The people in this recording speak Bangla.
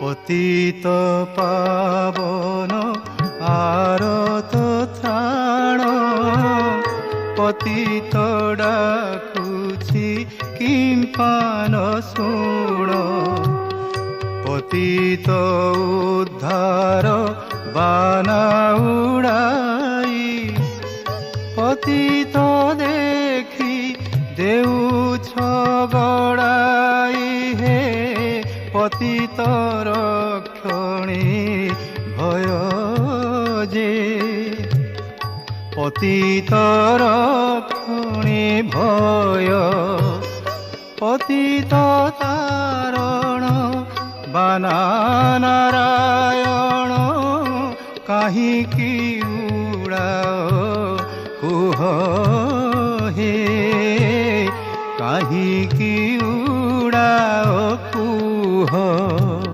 পতিত পাবন আরত ত্রাণ, পতিত ডাকুছি কিম্পান শুণ। পতিত উদ্ধার বানা উড়াই, পতিত দেখি দেউছ গড়াই। হে পতিত রক্ষণী ভয় যে, পতিত রক্ষণী ভয়। পতিত তারণ বানা নারায়ণ, কাহিকি উড়াও কুহ হে, কাহিকি উড়াও কুহ।